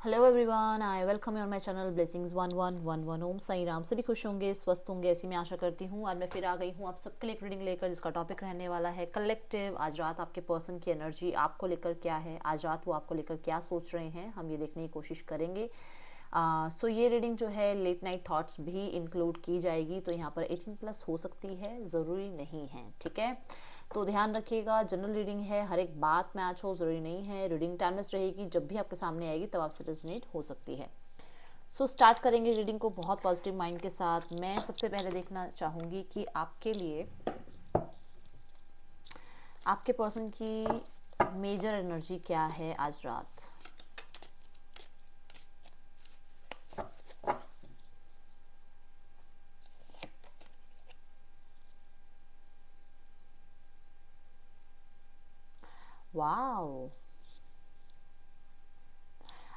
Hello everyone, I welcome you on my channel blessings 1111। ओम साई राम। सभी खुश होंगे, स्वस्थ होंगे, ऐसी मैं आशा करती हूँ। आज मैं फिर आ गई हूँ आप सबके लिए एक रीडिंग लेकर, जिसका टॉपिक रहने वाला है कलेक्टिव। आज रात आपके पर्सन की एनर्जी आपको लेकर क्या है, आज रात वो आपको लेकर क्या सोच रहे हैं, हम ये देखने की कोशिश करेंगे। सो ये रीडिंग जो है लेट नाइट थॉट्स भी इंक्लूड की जाएगी, तो यहाँ पर 18+ हो सकती है, ज़रूरी नहीं है, ठीक है। तो ध्यान रखिएगा, जनरल रीडिंग है, हर एक बात मैच हो ज़रूरी नहीं है। रीडिंग टाइमलेस रहेगी, जब भी आपके सामने आएगी तब आपसे रेजोनेट हो सकती है। सो स्टार्ट करेंगे रीडिंग को बहुत पॉजिटिव माइंड के साथ। मैं सबसे पहले देखना चाहूँगी कि आपके लिए आपके पर्सन की मेजर एनर्जी क्या है आज रात। वाओ,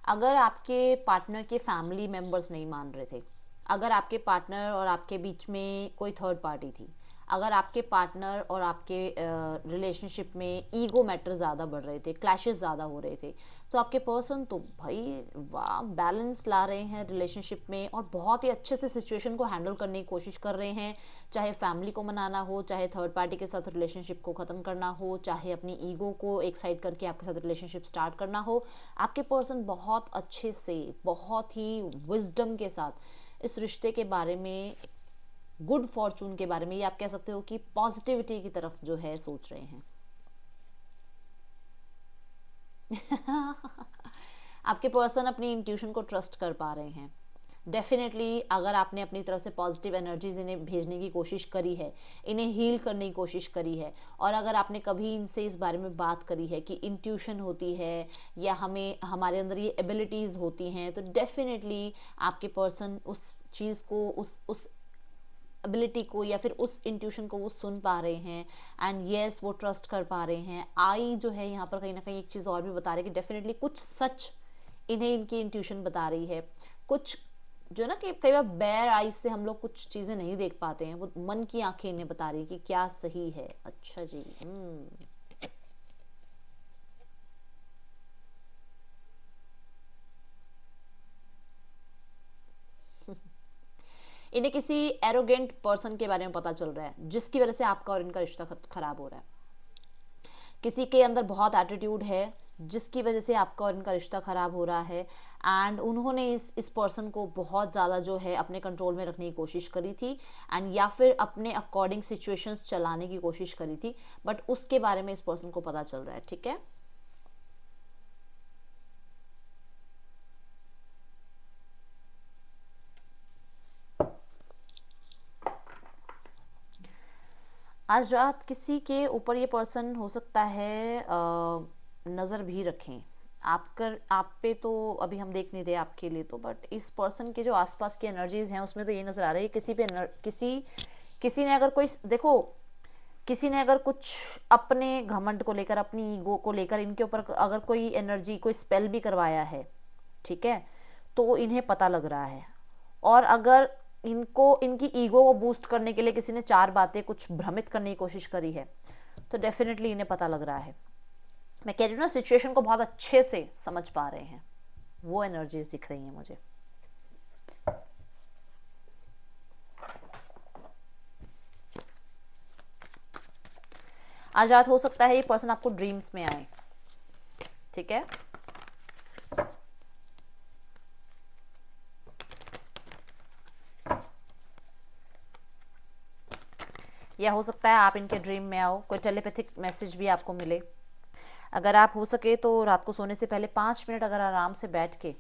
अगर आपके पार्टनर के फैमिली मेंबर्स नहीं मान रहे थे, अगर आपके पार्टनर और आपके बीच में कोई थर्ड पार्टी थी, अगर आपके पार्टनर और आपके रिलेशनशिप में ईगो मैटर ज़्यादा बढ़ रहे थे, क्लैशेस ज़्यादा हो रहे थे, तो आपके पर्सन तो भाई वाह बैलेंस ला रहे हैं रिलेशनशिप में और बहुत ही अच्छे से सिचुएशन को हैंडल करने की कोशिश कर रहे हैं। चाहे फैमिली को मनाना हो, चाहे थर्ड पार्टी के साथ रिलेशनशिप को ख़त्म करना हो, चाहे अपनी ईगो को एक साइड करके आपके साथ रिलेशनशिप स्टार्ट करना हो, आपके पर्सन बहुत अच्छे से, बहुत ही विजडम के साथ इस रिश्ते के बारे में, गुड फॉर्चून के बारे में, ये आप कह सकते हो कि पॉजिटिविटी की तरफ जो है सोच रहे हैं। आपके पर्सन अपनी इंट्यूशन को ट्रस्ट कर पा रहे हैं। डेफिनेटली अगर आपने अपनी तरफ से पॉजिटिव एनर्जीज इन्हें भेजने की कोशिश करी है, इन्हें हील करने की कोशिश करी है, और अगर आपने कभी इनसे इस बारे में बात करी है कि इंट्यूशन होती है या हमें हमारे अंदर ये एबिलिटीज़ होती हैं, तो डेफिनेटली आपके पर्सन उस चीज़ को, उस एबिलिटी को या फिर उस इंट्यूशन को वो सुन पा रहे हैं। एंड येस, वो ट्रस्ट कर पा रहे हैं। आई जो है यहाँ पर कहीं ना कहीं एक चीज़ और भी बता रही है कि डेफिनेटली कुछ सच इन्हें इनकी इंट्यूशन बता रही है। कुछ जो ना कि कई बार बेयर आइज से हम लोग कुछ चीज़ें नहीं देख पाते हैं, वो मन की आंखें इन्हें बता रही है कि क्या सही है। अच्छा जी, इन्हें किसी एरोगेंट पर्सन के बारे में पता चल रहा है, जिसकी वजह से आपका और इनका रिश्ता खराब हो रहा है। किसी के अंदर बहुत एटीट्यूड है, जिसकी वजह से आपका और इनका रिश्ता ख़राब हो रहा है। एंड उन्होंने इस पर्सन को बहुत ज़्यादा जो है अपने कंट्रोल में रखने की कोशिश करी थी, एंड या फिर अपने अकॉर्डिंग सिचुएशंस चलाने की कोशिश करी थी, बट उसके बारे में इस पर्सन को पता चल रहा है, ठीक है। आज रात किसी के ऊपर ये पर्सन हो सकता है नज़र भी रखें। आप पे तो अभी हम देख नहीं रहे आपके लिए तो, बट इस पर्सन के जो आसपास की एनर्जीज हैं उसमें तो ये नज़र आ रही है किसी पे किसी ने अगर कोई देखो, किसी ने अगर कुछ अपने घमंड को लेकर, अपनी ईगो को लेकर इनके ऊपर अगर कोई एनर्जी, कोई स्पेल भी करवाया है, ठीक है, तो इन्हें पता लग रहा है। और अगर इनको इनकी ईगो को बूस्ट करने के लिए किसी ने चार बातें कुछ भ्रमित करने की कोशिश करी है, तो डेफिनेटली इन्हें पता लग रहा है। मैं कह रही हूँ ना, सिचुएशन को बहुत अच्छे से समझ पा रहे हैं, वो एनर्जीज दिख रही हैं मुझे। आज रात हो सकता है ये पर्सन आपको ड्रीम्स में आए, ठीक है। या हो सकता है आप इनके ड्रीम में आओ, कोई टेलीपैथिक मैसेज भी आपको मिले। अगर आप हो सके तो रात को सोने से पहले 5 मिनट अगर आराम से बैठ के,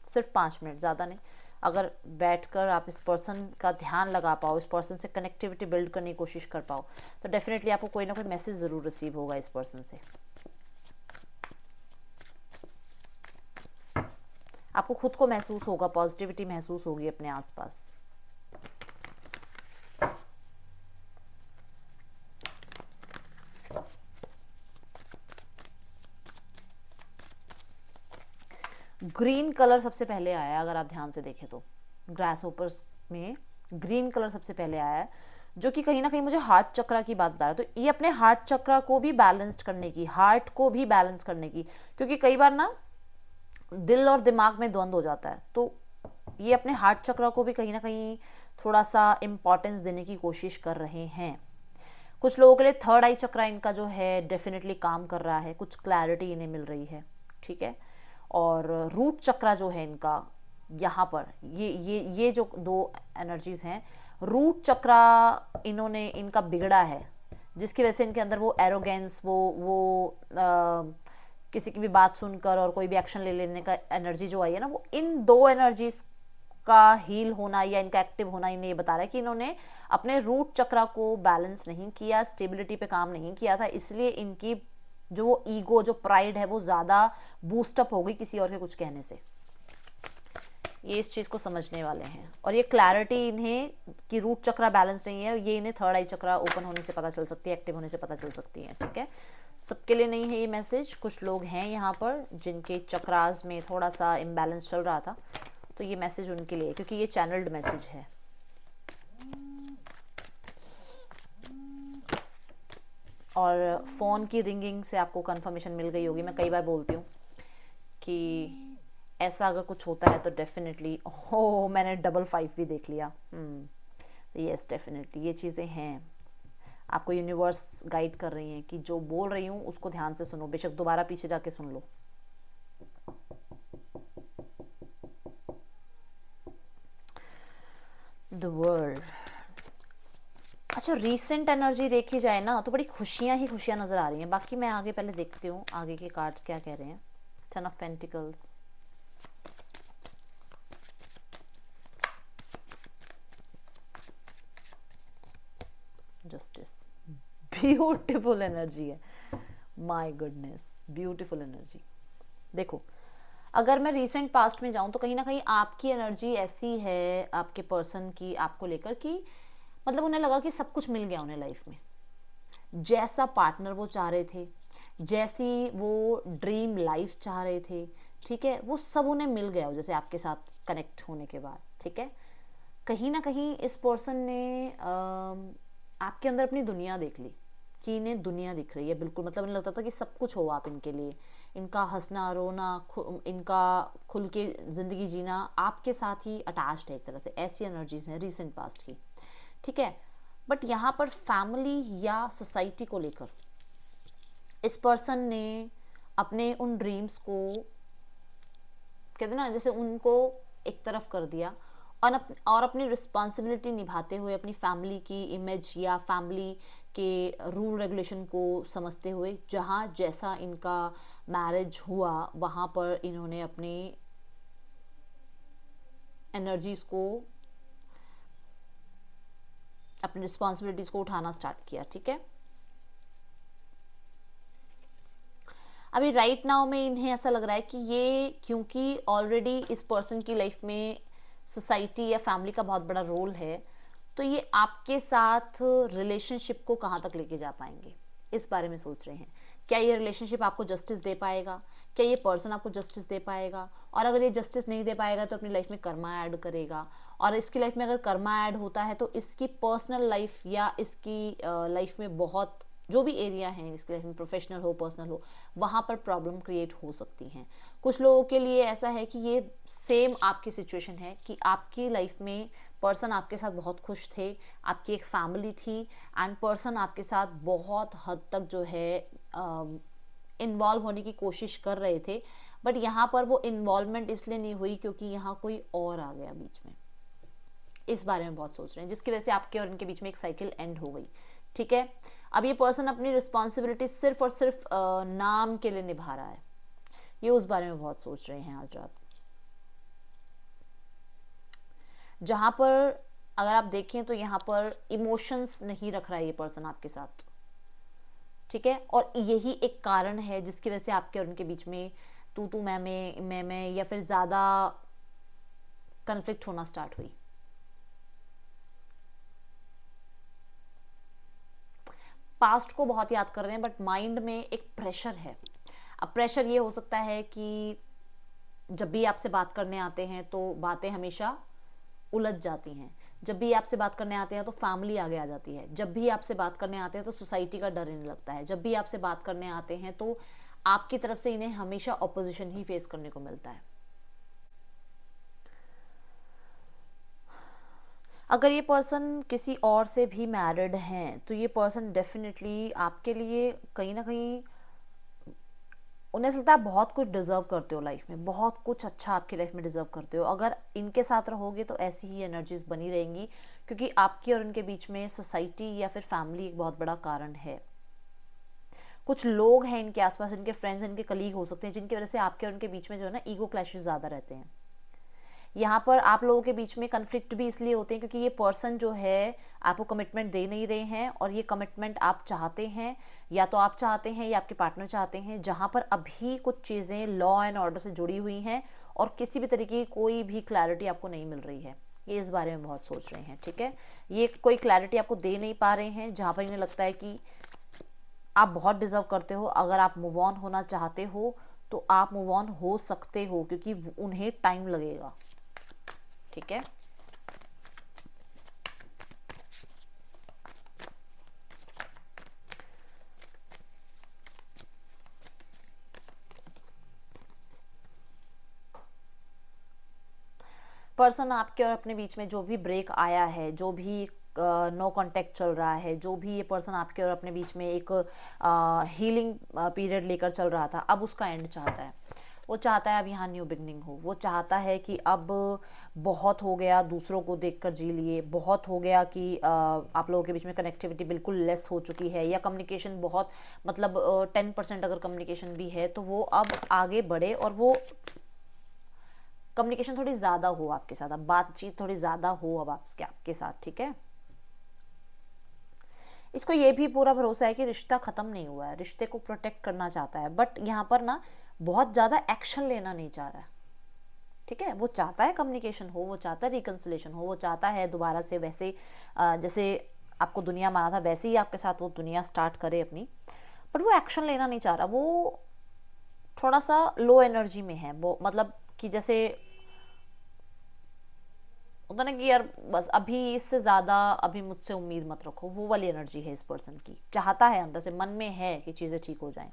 सिर्फ 5 मिनट, ज़्यादा नहीं, अगर बैठकर आप इस पर्सन का ध्यान लगा पाओ, इस पर्सन से कनेक्टिविटी बिल्ड करने की कोशिश कर पाओ, तो डेफिनेटली आपको कोई ना कोई मैसेज ज़रूर रिसीव होगा इस पर्सन से। आपको खुद को महसूस होगा, पॉजिटिविटी महसूस होगी अपने आसपास। ग्रीन कलर सबसे पहले आया, अगर आप ध्यान से देखें तो ग्रास होपर्स में ग्रीन कलर सबसे पहले आया है, जो कि कहीं ना कहीं मुझे हार्ट चक्रा की बात बता रहा है। तो ये अपने हार्ट चक्रा को भी बैलेंस्ड करने की, हार्ट को भी बैलेंस करने की, क्योंकि कई बार ना दिल और दिमाग में द्वंद्व हो जाता है। तो ये अपने हार्ट चक्र को भी कहीं ना कहीं थोड़ा सा इम्पॉर्टेंस देने की कोशिश कर रहे हैं। कुछ लोगों के लिए थर्ड आई चक्र इनका जो है डेफिनेटली काम कर रहा है, कुछ क्लैरिटी इन्हें मिल रही है, ठीक है। और रूट चक्र जो है इनका, यहाँ पर ये जो दो एनर्जीज हैं, रूट चक्र इन्होंने इनका बिगड़ा है, जिसकी वजह से इनके अंदर वो एरोगेंस, किसी की भी बात सुनकर और कोई भी एक्शन ले लेने का एनर्जी जो आई है ना, वो इन दो एनर्जीज का हील होना या इनका एक्टिव होना इन्हें ये बता रहा है कि इन्होंने अपने रूट चक्रा को बैलेंस नहीं किया, स्टेबिलिटी पे काम नहीं किया था, इसलिए इनकी जो ईगो, जो प्राइड है, वो ज़्यादा बूस्टअप हो गई किसी और के कुछ कहने से। ये इस चीज़ को समझने वाले हैं, और ये क्लैरिटी इन्हें कि रूट चक्रा बैलेंस नहीं है, ये इन्हें थर्ड आई चक्रा ओपन होने से पता चल सकती है, एक्टिव होने से पता चल सकती है, ठीक है। सबके लिए नहीं है ये मैसेज, कुछ लोग हैं यहाँ पर जिनके चक्रास में थोड़ा सा इम्बैलेंस चल रहा था, तो ये मैसेज उनके लिए, क्योंकि ये चैनल्ड मैसेज है। और फ़ोन की रिंगिंग से आपको कंफर्मेशन मिल गई होगी। मैं कई बार बोलती हूँ कि ऐसा अगर कुछ होता है तो डेफिनेटली, हो मैंने 555 भी देख लिया। यस डेफिनेटली ये चीज़ें हैं, आपको यूनिवर्स गाइड कर रही हैं कि जो बोल रही हूँ उसको ध्यान से सुनो, बेशक दोबारा पीछे जाके सुन लो। द वर्ल्ड, अच्छा रीसेंट एनर्जी देखी जाए ना तो बड़ी खुशियां ही खुशियां नजर आ रही हैं। बाकी मैं आगे पहले देखती हूँ आगे के कार्ड्स क्या कह रहे हैं। 10 of pentacles, justice, beautiful energy है, माय गुडनेस, ब्यूटीफुल एनर्जी। देखो अगर मैं रीसेंट पास्ट में जाऊं तो कहीं ना कहीं आपकी एनर्जी ऐसी है आपके पर्सन की, आपको लेकर कि मतलब उन्हें लगा कि सब कुछ मिल गया उन्हें लाइफ में, जैसा पार्टनर वो चाह रहे थे, जैसी वो ड्रीम लाइफ चाह रहे थे, ठीक है, वो सब उन्हें मिल गया जैसे आपके साथ कनेक्ट होने के बाद, ठीक है। कहीं ना कहीं इस पर्सन ने आपके अंदर अपनी दुनिया देख ली कि इन्हें दुनिया दिख रही है बिल्कुल, मतलब इन्हें लगता था कि सब कुछ हो आप इनके लिए, इनका हंसना रोना, इनका खुल के ज़िंदगी जीना आपके साथ ही अटैच्ड है एक तरह से, ऐसी एनर्जीज हैं रीसेंट पास्ट की, ठीक है। बट यहाँ पर फैमिली या सोसाइटी को लेकर इस पर्सन ने अपने उन ड्रीम्स को, कहते ना जैसे उनको एक तरफ कर दिया और अपनी रिस्पॉन्सिबिलिटी निभाते हुए अपनी फैमिली की इमेज या फैमिली के रूल रेगुलेशन को समझते हुए, जहाँ जैसा इनका मैरिज हुआ वहाँ पर इन्होंने अपनी एनर्जीज को, अपनी रिस्पॉन्सिबिलिटीज को उठाना स्टार्ट किया, ठीक है। अभी राइट नाउ में इन्हें ऐसा लग रहा है कि ये, क्योंकि ऑलरेडी इस पर्सन की लाइफ में सोसाइटी या फैमिली का बहुत बड़ा रोल है, तो ये आपके साथ रिलेशनशिप को कहाँ तक लेके जा पाएंगे इस बारे में सोच रहे हैं। क्या ये रिलेशनशिप आपको जस्टिस दे पाएगा, क्या ये पर्सन आपको जस्टिस दे पाएगा, और अगर ये जस्टिस नहीं दे पाएगा तो अपनी लाइफ में कर्मा ऐड करेगा, और इसकी लाइफ में अगर कर्मा ऐड होता है तो इसकी पर्सनल लाइफ या इसकी लाइफ में बहुत जो भी एरिया है इसके लाइफ में, प्रोफेशनल हो पर्सनल हो, वहाँ पर प्रॉब्लम क्रिएट हो सकती हैं। कुछ लोगों के लिए ऐसा है कि ये सेम आपकी सिचुएशन है कि आपकी लाइफ में पर्सन आपके साथ बहुत खुश थे, आपकी एक फैमिली थी, एंड पर्सन आपके साथ बहुत हद तक जो है इन्वॉल्व होने की कोशिश कर रहे थे, बट यहाँ पर वो इन्वॉल्वमेंट इसलिए नहीं हुई क्योंकि यहाँ कोई और आ गया बीच में। इस बारे में बहुत सोच रहे हैं, जिसकी वजह से आपके और इनके बीच में एक साइकिल एंड हो गई, ठीक है। अब ये पर्सन अपनी रिस्पॉन्सिबिलिटी सिर्फ और सिर्फ नाम के लिए निभा रहा है, ये उस बारे में बहुत सोच रहे हैं आज रात। जहां पर अगर आप देखें तो यहाँ पर इमोशंस नहीं रख रहा है ये पर्सन आपके साथ, ठीक है। और यही एक कारण है जिसकी वजह से आपके और उनके बीच में तू मैं या फिर ज्यादा कन्फ्लिक्ट होना स्टार्ट हुई। पास्ट को बहुत याद कर रहे हैं बट माइंड में एक प्रेशर है। अब प्रेशर ये हो सकता है कि जब भी आपसे बात करने आते हैं तो बातें हमेशा उलझ जाती हैं, जब भी आपसे बात करने आते हैं तो फैमिली आगे आ जाती है, जब भी आपसे बात करने आते हैं तो सोसाइटी का डर इन्हें लगता है, जब भी आपसे बात करने आते हैं तो आपकी तरफ से इन्हें हमेशा ऑपोजिशन ही फेस करने को मिलता है। अगर ये पर्सन किसी और से भी मैरिड हैं तो ये पर्सन डेफिनेटली आपके लिए कहीं ना कहीं, उन्हें लगता है बहुत कुछ डिजर्व करते हो लाइफ में, बहुत कुछ अच्छा आपकी लाइफ में डिजर्व करते हो। अगर इनके साथ रहोगे तो ऐसी ही एनर्जीज बनी रहेंगी, क्योंकि आपकी और इनके बीच में सोसाइटी या फिर फैमिली एक बहुत बड़ा कारण है। कुछ लोग हैं इनके आसपास, इनके फ्रेंड्स, इनके कलीग हो सकते हैं, जिनकी वजह से आपके और उनके बीच में जो है ना ईगो क्लैशेस ज़्यादा रहते हैं। यहाँ पर आप लोगों के बीच में कन्फ्लिक्ट भी इसलिए होते हैं क्योंकि ये पर्सन जो है आपको कमिटमेंट दे नहीं रहे हैं, और ये कमिटमेंट आप चाहते हैं, या तो आप चाहते हैं या आपके पार्टनर चाहते हैं, जहाँ पर अभी कुछ चीज़ें लॉ एंड ऑर्डर से जुड़ी हुई हैं और किसी भी तरीके की कोई भी क्लैरिटी आपको नहीं मिल रही है। ये इस बारे में बहुत सोच रहे हैं, ठीक है। ये कोई क्लैरिटी आपको दे नहीं पा रहे हैं, जहाँ पर इन्हें लगता है कि आप बहुत डिजर्व करते हो। अगर आप मूव ऑन होना चाहते हो तो आप मूव ऑन हो सकते हो, क्योंकि उन्हें टाइम लगेगा, ठीक है। पर्सन आपके और अपने बीच में जो भी ब्रेक आया है, जो भी नो कांटेक्ट चल रहा है, जो भी ये पर्सन आपके और अपने बीच में एक हीलिंग पीरियड लेकर चल रहा था, अब उसका एंड चाहता है। वो चाहता है अब यहाँ न्यू बिगनिंग हो। वो चाहता है कि अब बहुत हो गया दूसरों को देखकर जी लिए, बहुत हो गया कि आप लोगों के बीच में कनेक्टिविटी बिल्कुल लेस हो चुकी है, या कम्युनिकेशन बहुत, मतलब 10% अगर कम्युनिकेशन भी है तो वो अब आगे बढ़े और वो कम्युनिकेशन थोड़ी ज़्यादा हो आपके साथ, अब बातचीत थोड़ी ज़्यादा हो अब आपके साथ, ठीक है। इसको ये भी पूरा भरोसा है कि रिश्ता ख़त्म नहीं हुआ है, रिश्ते को प्रोटेक्ट करना चाहता है, बट यहाँ पर ना बहुत ज़्यादा एक्शन लेना नहीं चाह रहा है, ठीक है। वो चाहता है कम्युनिकेशन हो, वो चाहता है रिकन्सिलेशन हो, वो चाहता है दोबारा से वैसे जैसे आपको दुनिया माना था वैसे ही आपके साथ वो दुनिया स्टार्ट करे अपनी, बट वो एक्शन लेना नहीं चाह रहा। वो थोड़ा सा लो एनर्जी में है, वो मतलब कि जैसे होता ना कि यार बस अभी इससे ज़्यादा अभी मुझसे उम्मीद मत रखो, वो वाली एनर्जी है इस पर्सन की। चाहता है अंदर से, मन में है कि चीज़ें ठीक हो जाएं।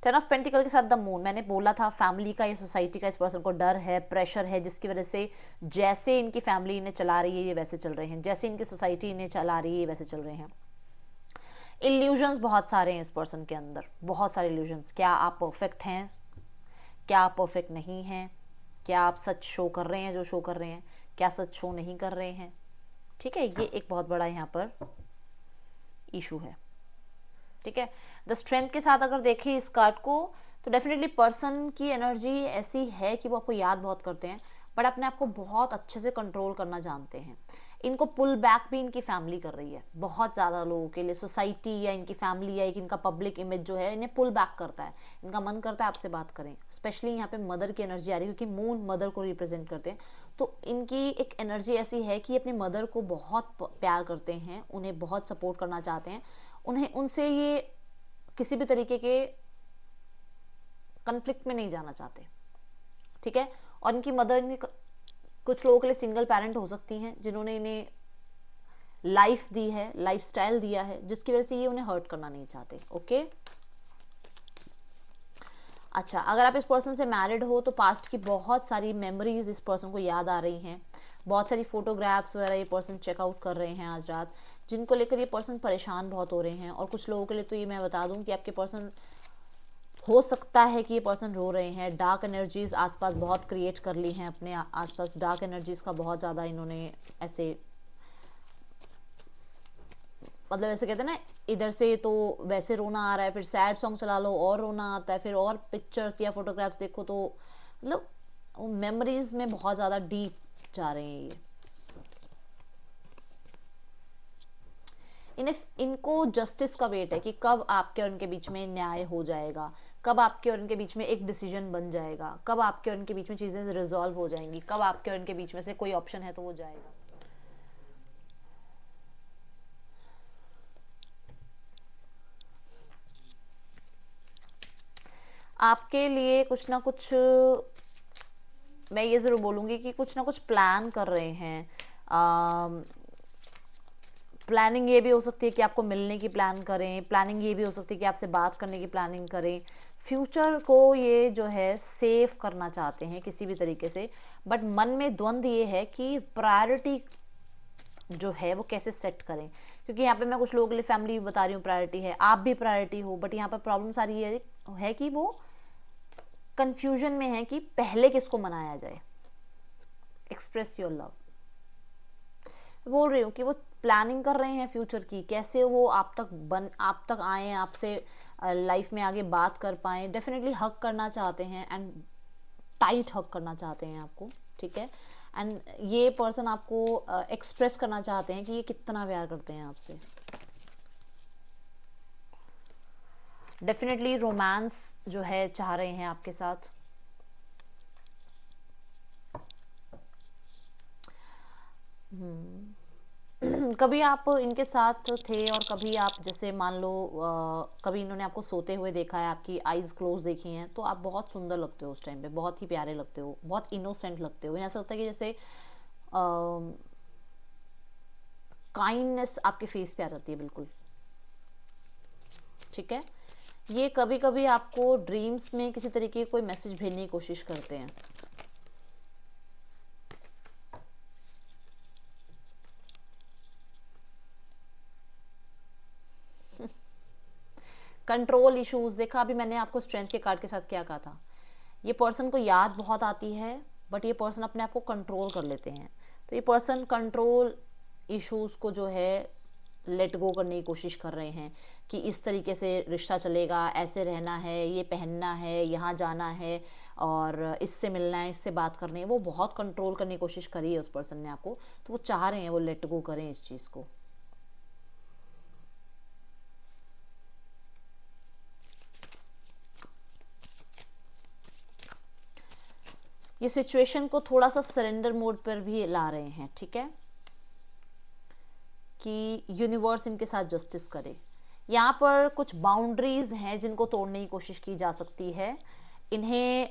10 ऑफ पेंटिकल के साथ द मून, मैंने बोला था फैमिली का या सोसाइटी का इस पर्सन को डर है, प्रेशर है, जिसकी वजह से जैसे इनकी फैमिली इन्हें चला रही है ये वैसे चल रहे हैं, जैसे इनकी सोसाइटी इन्हें चला रही है ये वैसे चल रहे हैं। इल्यूजन्स बहुत सारे हैं इस पर्सन के अंदर, बहुत सारे इल्यूजन्स। क्या आप परफेक्ट हैं, क्या आप परफेक्ट नहीं हैं, क्या आप सच शो कर रहे हैं जो शो कर रहे हैं, क्या सच शो नहीं कर रहे हैं, ठीक है। ये एक बहुत बड़ा यहाँ पर इशू है, ठीक है। द स्ट्रेंथ के साथ अगर देखें इस कार्ड को तो डेफिनेटली पर्सन की एनर्जी ऐसी है कि वो आपको याद बहुत करते हैं, बट अपने आप को बहुत अच्छे से कंट्रोल करना जानते हैं। इनको पुल बैक भी इनकी फैमिली कर रही है, बहुत ज़्यादा लोगों के लिए सोसाइटी या इनकी फैमिली या एक इनका पब्लिक इमेज जो है इन्हें पुल बैक करता है। इनका मन करता है आपसे बात करें, स्पेशली यहाँ पे मदर की एनर्जी आ रही है क्योंकि मून मदर को रिप्रेजेंट करते हैं। तो इनकी एक एनर्जी ऐसी है कि अपनी मदर को बहुत प्यार करते हैं, उन्हें बहुत सपोर्ट करना चाहते हैं, उन्हें उनसे ये किसी भी तरीके के कन्फ्लिक्ट में नहीं जाना चाहते, ठीक है। और इनकी मदर कुछ लोगों के लिए सिंगल पेरेंट हो सकती हैं जिन्होंने इन्हें लाइफ दी है, लाइफस्टाइल दिया है, जिसकी वजह से ये उन्हें हर्ट करना नहीं चाहते, ओके। अच्छा, अगर आप इस पर्सन से मैरिड हो तो पास्ट की बहुत सारी मेमोरीज इस पर्सन को याद आ रही हैं, बहुत सारी फोटोग्राफ्स वगैरह ये पर्सन चेकआउट कर रहे हैं आज रात, जिनको लेकर ये पर्सन परेशान बहुत हो रहे हैं। और कुछ लोगों के लिए तो ये मैं बता दूं कि आपके पर्सन, हो सकता है कि ये पर्सन रो रहे हैं, डार्क एनर्जीज आसपास बहुत क्रिएट कर ली हैं अपने आसपास, डार्क एनर्जीज का बहुत ज़्यादा इन्होंने ऐसे, मतलब ऐसे कहते हैं ना, इधर से तो वैसे रोना आ रहा है, फिर सैड सॉन्ग चला लो और रोना आता है, फिर और पिक्चर्स या फोटोग्राफ्स देखो तो मतलब मेमोरीज में बहुत ज़्यादा डीप जा रहे हैं ये। इनको जस्टिस का वेट है कि कब आपके और उनके बीच में न्याय हो जाएगा, कब आपके और उनके बीच में एक डिसीजन बन जाएगा, कब आपके और उनके बीच में चीज़ें रिजॉल्व हो जाएंगी, कब आपके और उनके बीच में से कोई ऑप्शन है तो वो जाएगा। आपके लिए कुछ ना कुछ, मैं ये ज़रूर बोलूँगी कि कुछ ना कुछ प्लान कर रहे हैं। प्लानिंग ये भी हो सकती है कि आपको मिलने की प्लान करें, प्लानिंग ये भी हो सकती है कि आपसे बात करने की प्लानिंग करें, फ्यूचर को ये जो है सेव करना चाहते हैं किसी भी तरीके से, बट मन में द्वंद ये है कि प्रायोरिटी जो है वो कैसे सेट करें। क्योंकि यहाँ पे मैं कुछ लोगों के लिए फैमिली भी बता रही हूँ प्रायोरिटी है, आप भी प्रायोरिटी हो, बट यहाँ पर प्रॉब्लम सारी ये है कि वो कंफ्यूजन में है कि पहले किसको मनाया जाए। एक्सप्रेस योर लव, बोल रही हूँ कि वो प्लानिंग कर रहे हैं फ्यूचर की, कैसे वो आप तक आए, आपसे लाइफ में आगे बात कर पाए। डेफिनेटली हक करना चाहते हैं एंड टाइट हक करना चाहते हैं आपको, ठीक है। एंड ये पर्सन आपको एक्सप्रेस करना चाहते हैं कि ये कितना प्यार करते हैं आपसे। डेफिनेटली रोमांस जो है चाह रहे हैं आपके साथ। कभी आप इनके साथ थे और कभी आप जैसे मान लो कभी इन्होंने आपको सोते हुए देखा है, आपकी आईज क्लोज देखी हैं, तो आप बहुत सुंदर लगते हो उस टाइम पे, बहुत ही प्यारे लगते हो, बहुत इनोसेंट लगते हो। ऐसा लगता है कि जैसे काइंडनेस आपके फेस पे आ जाती है बिल्कुल, ठीक है। ये कभी कभी आपको ड्रीम्स में किसी तरीके की कोई मैसेज भेजने की कोशिश करते हैं। कंट्रोल इश्यूज देखा, अभी मैंने आपको स्ट्रेंथ के कार्ड के साथ क्या कहा था। ये पर्सन को याद बहुत आती है, बट ये पर्सन अपने आप को कंट्रोल कर लेते हैं। तो ये पर्सन कंट्रोल इश्यूज को जो है लेट गो करने की कोशिश कर रहे हैं कि इस तरीके से रिश्ता चलेगा, ऐसे रहना है, ये पहनना है, यहाँ जाना है, और इससे मिलना है, इससे बात करनी है। वो बहुत कंट्रोल करने की कोशिश करी है उस पर्सन ने आपको, तो वो चाह रहे हैं वो लेट गो करें इस चीज़ को। ये सिचुएशन को थोड़ा सा सरेंडर मोड पर भी ला रहे हैं, ठीक है, कि यूनिवर्स इनके साथ जस्टिस करे। यहाँ पर कुछ बाउंड्रीज हैं जिनको तोड़ने की कोशिश की जा सकती है। इन्हें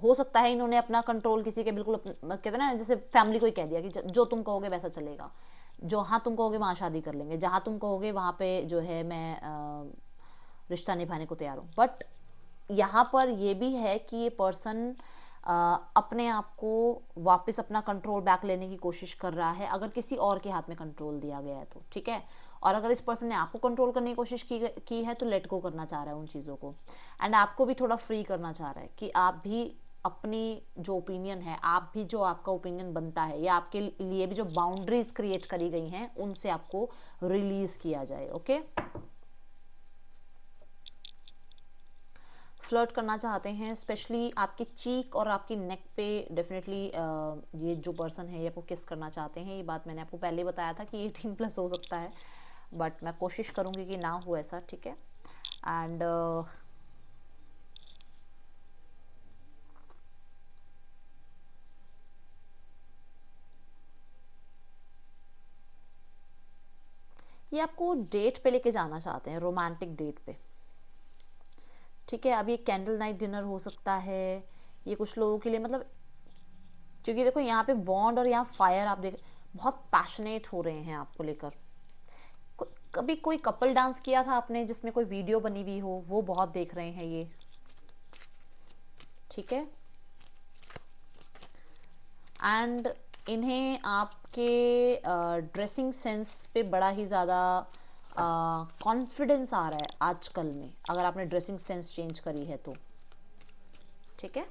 हो सकता है इन्होंने अपना कंट्रोल किसी के बिल्कुल कहते हैं ना, जैसे फैमिली को ही कह दिया कि जो तुम कहोगे वैसा चलेगा, जो हाँ तुम कहोगे वहाँ शादी कर लेंगे, जहाँ तुम कहोगे वहाँ पे जो है मैं रिश्ता निभाने को तैयार हूँ। बट यहाँ पर ये भी है कि ये पर्सन अपने आप को वापस अपना कंट्रोल बैक लेने की कोशिश कर रहा है, अगर किसी और के हाथ में कंट्रोल दिया गया है तो, ठीक है। और अगर इस पर्सन ने आपको कंट्रोल करने की कोशिश की है तो लेट गो करना चाह रहा है उन चीज़ों को, एंड आपको भी थोड़ा फ्री करना चाह रहा है कि आप भी अपनी जो ओपिनियन है, आप भी जो आपका ओपिनियन बनता है, या आपके लिए भी जो बाउंड्रीज क्रिएट करी गई हैं उनसे आपको रिलीज किया जाए, ओके। फ्लर्ट करना चाहते हैं, स्पेशली आपके चीक और आपकी नेक पे डेफिनेटली ये जो पर्सन है ये आपको किस करना चाहते हैं। ये बात मैंने आपको पहले बताया था कि 18+ हो सकता है, बट मैं कोशिश करूँगी कि ना हो ऐसा, ठीक है। एंड ये आपको डेट पे लेके जाना चाहते हैं, रोमांटिक डेट पे, ठीक है। अब ये कैंडल नाइट डिनर हो सकता है ये कुछ लोगों के लिए, मतलब क्योंकि देखो यहाँ पे वॉन्ड और यहाँ फायर आप देख, बहुत पैशनेट हो रहे हैं आपको लेकर। कभी कोई कपल डांस किया था आपने जिसमें कोई वीडियो बनी हुई हो, वो बहुत देख रहे हैं ये, ठीक है। एंड इन्हें आपके ड्रेसिंग सेंस पे बड़ा ही ज़्यादा कॉन्फिडेंस आ रहा है आजकल में, अगर आपने ड्रेसिंग सेंस चेंज करी है तो, ठीक है।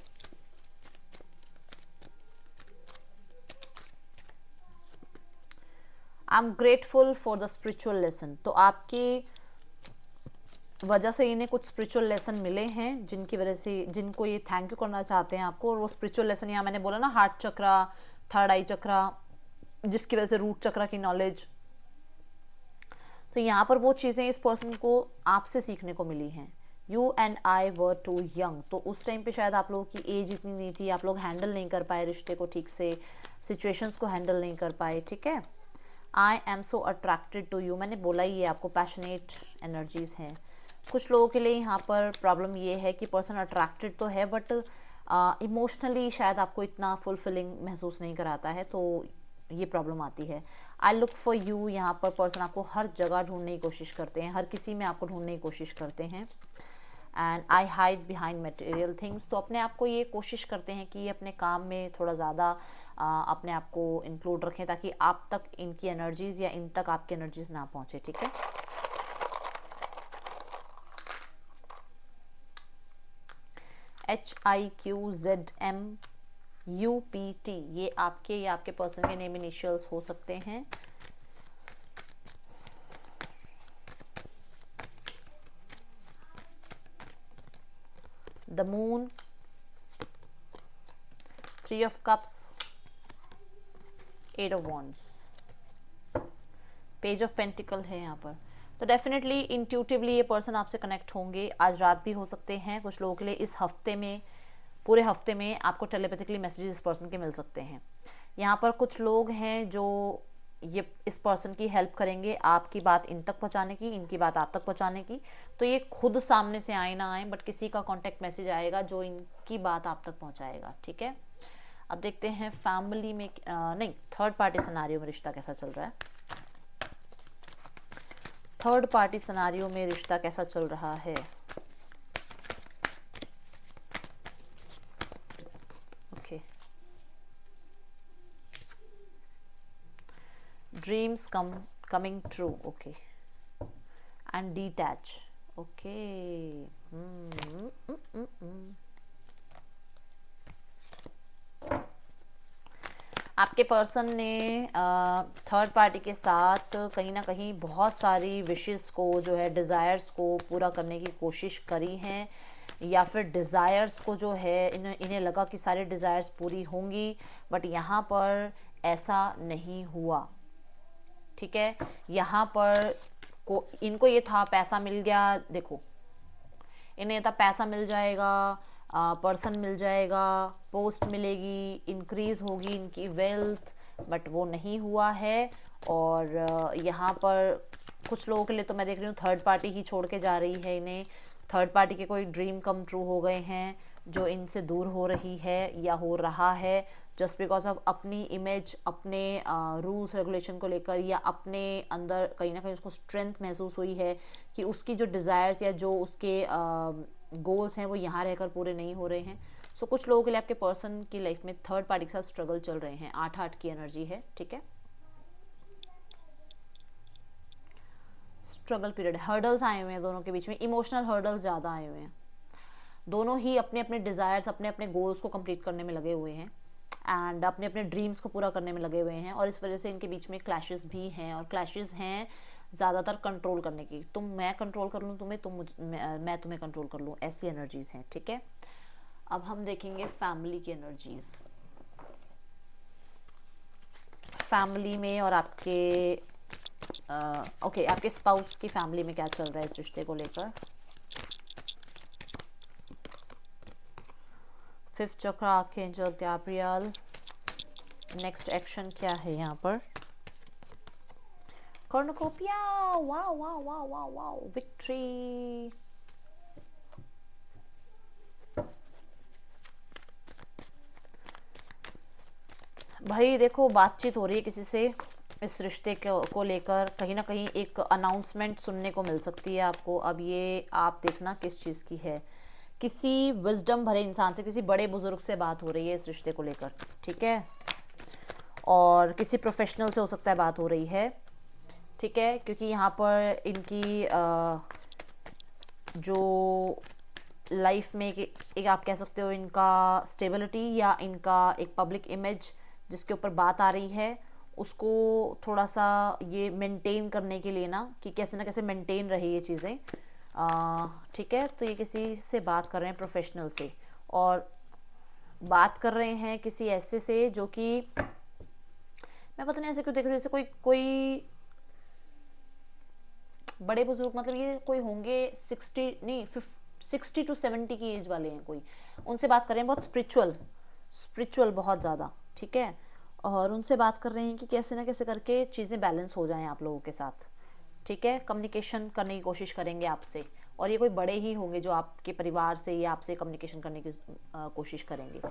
I am grateful for the spiritual lesson, तो आपकी वजह से इन्हें कुछ स्पिरिचुअल लेसन मिले हैं जिनकी वजह से, जिनको ये थैंक यू करना चाहते हैं आपको। और वो स्पिरिचुअल लेसन यहाँ मैंने बोला ना, हार्ट चक्रा, थर्ड आई चक्रा, जिसकी वजह से रूट चक्रा की नॉलेज, तो यहाँ पर वो चीज़ें इस पर्सन को आपसे सीखने को मिली हैं। You and I were too young, तो उस टाइम पे शायद आप लोगों की एज इतनी नहीं थी, आप लोग हैंडल नहीं कर पाए रिश्ते को ठीक से, सिचुएशंस को हैंडल नहीं कर पाए, ठीक है। I am so attracted to you, मैंने बोला ही है आपको, पैशनेट एनर्जीज हैं। कुछ लोगों के लिए यहाँ पर प्रॉब्लम ये है कि पर्सन अट्रैक्टेड तो है बट इमोशनली शायद आपको इतना फुलफिलिंग महसूस नहीं कराता है, तो ये प्रॉब्लम आती है। आई लुक फॉर यू, यहाँ पर पर्सन आपको हर जगह ढूंढने की कोशिश करते हैं, हर किसी में आपको ढूंढने की कोशिश करते हैं। And I hide behind material things. तो अपने आप को ये कोशिश करते हैं कि अपने काम में थोड़ा ज़्यादा अपने आप को इंक्लूड रखें ताकि आप तक इनकी एनर्जीज़ या इन तक आपकी एनर्जीज़ ना पहुँचे, ठीक है। HIQZMUPT ये आपके या आपके पर्सन के नेम इनिशियल्स हो सकते हैं। The moon, 3 of Cups, 8 of Wands, page of pentacle है यहाँ पर। तो डेफिनेटली इंट्यूटिवली ये पर्सन आपसे कनेक्ट होंगे, आज रात भी हो सकते हैं। कुछ लोगों के लिए इस हफ्ते में, पूरे हफ्ते में आपको टेलीपैथिकली मैसेजेस इस पर्सन के मिल सकते हैं। यहाँ पर कुछ लोग हैं जो ये इस पर्सन की हेल्प करेंगे आपकी बात इन तक पहुँचाने की, इनकी बात आप तक पहुँचाने की। तो ये खुद सामने से आए ना आए, बट किसी का कॉन्टेक्ट मैसेज आएगा जो इनकी बात आप तक पहुँचाएगा, ठीक है। अब देखते हैं फैमिली में नहीं, थर्ड पार्टी सिनारियो में रिश्ता कैसा चल रहा है। थर्ड पार्टी सिनारियो में रिश्ता कैसा चल रहा है। Okay, dreams coming true, okay, and detach, okay. आपके पर्सन ने थर्ड पार्टी के साथ कहीं ना कहीं बहुत सारी विशेस को जो है, डिज़ायर्स को पूरा करने की कोशिश करी हैं, या फिर डिज़ायर्स को जो है इन्हें लगा कि सारे डिज़ायर्स पूरी होंगी, बट यहाँ पर ऐसा नहीं हुआ, ठीक है। यहाँ पर इनको ये था पैसा मिल गया, देखो इन्हें था पैसा मिल जाएगा, पर्सन मिल जाएगा, पोस्ट मिलेगी, इंक्रीज होगी इनकी वेल्थ, बट वो नहीं हुआ है। और यहाँ पर कुछ लोगों के लिए तो मैं देख रही हूँ थर्ड पार्टी ही छोड़ के जा रही है इन्हें। थर्ड पार्टी के कोई ड्रीम कम ट्रू हो गए हैं जो इनसे दूर हो रही है या हो रहा है, जस्ट बिकॉज ऑफ अपनी इमेज, अपने रूल्स रेगुलेशन को लेकर, या अपने अंदर कहीं ना कहीं उसको स्ट्रेंथ महसूस हुई है कि उसकी जो डिज़ायर्स या जो उसके गोल्स हैं वो यहाँ रहकर पूरे नहीं हो रहे हैं। सो कुछ लोगों के लिए आपके पर्सन की लाइफ में थर्ड पार्टी के साथ स्ट्रगल चल रहे हैं। 8-8 की एनर्जी है, ठीक है। स्ट्रगल पीरियड, हर्डल्स आए हुए हैं दोनों के बीच में, इमोशनल हर्डल्स ज़्यादा आए हुए हैं। दोनों ही अपने अपने डिज़ायर्स, अपने अपने गोल्स को कंप्लीट करने में लगे हुए हैं एंड अपने अपने ड्रीम्स को पूरा करने में लगे हुए हैं, और इस वजह से इनके बीच में क्लैशेस भी हैं, और क्लैशेस हैं ज़्यादातर कंट्रोल करने की। मैं कंट्रोल कर लूँ तुम्हें, मैं तुम्हें कंट्रोल कर लूँ, ऐसी एनर्जीज हैं, ठीक है। अब हम देखेंगे फैमिली की एनर्जीज। फैमिली में और आपके ओके, आपके स्पाउस की फैमिली में क्या चल रहा है इस रिश्ते को लेकर। 5th चक्र, आर्कएंजल गैब्रियल, नेक्स्ट एक्शन क्या है यहाँ पर। Cornucopia, wow wow wow wow wow, victory. भाई देखो, बातचीत हो रही है किसी से इस रिश्ते को लेकर, कहीं ना कहीं एक अनाउंसमेंट सुनने को मिल सकती है आपको। अब ये आप देखना किस चीज़ की है। किसी विजडम भरे इंसान से, किसी बड़े बुजुर्ग से बात हो रही है इस रिश्ते को लेकर, ठीक है। और किसी प्रोफेशनल से हो सकता है बात हो रही है, ठीक है, क्योंकि यहाँ पर इनकी जो लाइफ में एक आप कह सकते हो इनका स्टेबिलिटी या इनका एक पब्लिक इमेज जिसके ऊपर बात आ रही है, उसको थोड़ा सा ये मेंटेन करने के लिए ना, कि कैसे ना कैसे मेंटेन रहे ये चीज़ें, ठीक है। तो ये किसी से बात कर रहे हैं प्रोफेशनल से, और बात कर रहे हैं किसी ऐसे से जो कि, मैं पता नहीं ऐसे क्यों देख रही हूँ, जैसे कोई बड़े बुजुर्ग, मतलब ये कोई होंगे 60 to 70 की एज वाले हैं कोई, उनसे बात कर रहे हैं, बहुत स्पिरिचुअल बहुत ज़्यादा, ठीक है। और उनसे बात कर रहे हैं कि कैसे ना कैसे करके चीज़ें बैलेंस हो जाएं आप लोगों के साथ, ठीक है। कम्युनिकेशन करने की कोशिश करेंगे आपसे, और ये कोई बड़े ही होंगे जो आपके परिवार से या आपसे कम्युनिकेशन करने की कोशिश करेंगे।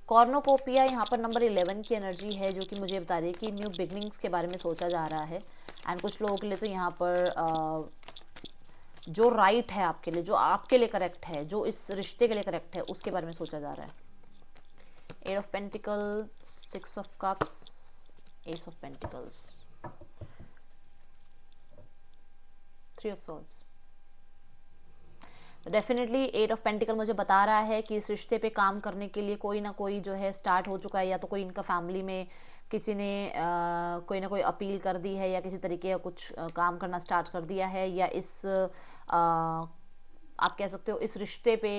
कॉर्नोकोपिया यहाँ पर नंबर 11 की एनर्जी है, जो कि मुझे बता रही है कि न्यू बिगनिंग्स के बारे में सोचा जा रहा है। एंड कुछ लोगों के लिए तो यहाँ पर जो राइट है आपके लिए, जो आपके लिए करेक्ट है, जो इस रिश्ते के लिए करेक्ट है, उसके बारे में सोचा जा रहा है। 8 of pentacle, 6 of cups, S of pentacles, 3 of swords. Definitely 8 of pentacle मुझे बता रहा है कि इस रिश्ते पे काम करने के लिए कोई ना कोई जो है स्टार्ट हो चुका है, या तो कोई इनका फैमिली में किसी ने कोई ना कोई अपील कर दी है, या किसी तरीके का कुछ काम करना स्टार्ट कर दिया है, या इस आप कह सकते हो इस रिश्ते पे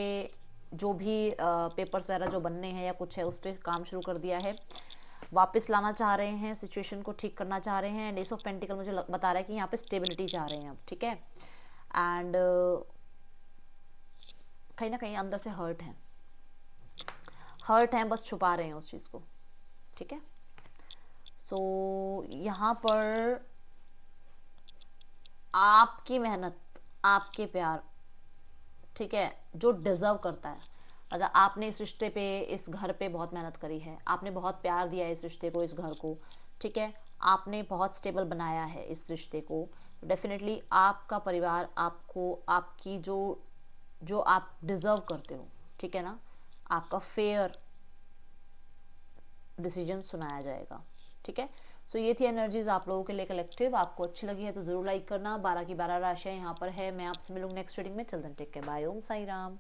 जो भी पेपर्स वगैरह जो बनने हैं या कुछ है उस पर काम शुरू कर दिया है, वापस लाना चाह रहे हैं, सिचुएशन को ठीक करना चाह रहे हैं। एंड एस ऑफ पेंटिकल मुझे बता रहा है कि यहाँ पे स्टेबिलिटी चाह रहे हैं अब, ठीक है। एंड कहीं ना कहीं अंदर से हर्ट है, बस छुपा रहे हैं उस चीज़ को, ठीक है। सो यहाँ पर आपकी मेहनत, आपके प्यार, ठीक है, जो डिज़र्व करता है, मतलब आपने इस रिश्ते पे, इस घर पे बहुत मेहनत करी है, आपने बहुत प्यार दिया है इस रिश्ते को, इस घर को, ठीक है, आपने बहुत स्टेबल बनाया है इस रिश्ते को। डेफिनेटली आपका परिवार आपको, आपकी जो जो आप डिज़र्व करते हो, ठीक है ना, आपका फेयर डिसीजन सुनाया जाएगा, ठीक है। सो ये थी एनर्जीज आप लोगों के लिए कलेक्टिव। आपको अच्छी लगी है तो ज़रूर लाइक करना। 12 की 12 राशियाँ यहाँ पर है। मैं आपसे मिलूंगी नेक्स्ट रीडिंग में। चल देन टेक केयर, बाय, ओम साई राम।